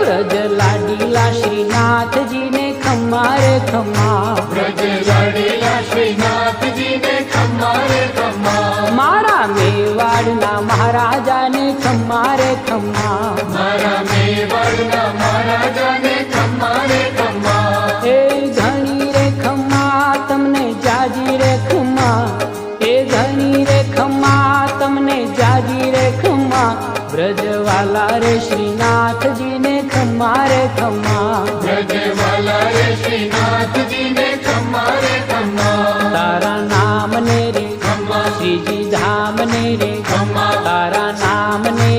વ્રજ લાડીલા શ્રીનાથજી ને ખમ્મા રે ખમ્મા, વ્રજ લાડીલા શ્રીનાથજી ને ખમ્મા રે ખમ્મા, મારા મેવાડના મહારાજાને ખમ્મા રે ખમ્મા, મારા મેવાડના મહારાજાને ખમ્મા રે ખમ્મા, એ ઘણી રે ખમ્મા તમને જાજી રે ખમ્મા, એ ઘણી રે ખમ્મા તમને જાજી રે ખમ્મા, વ્રજવાલા રે શ્રીનાથજી ને ખમ્મા રે ખમ્મા, વ્રજવાલા રે શ્રીનાથજી ને ખમ્મા રે ખમ્મા, તારા નામ ને રે ખમ્મા શ્રીજી ધામ ને રે, ખમ્મા તારા નામ ને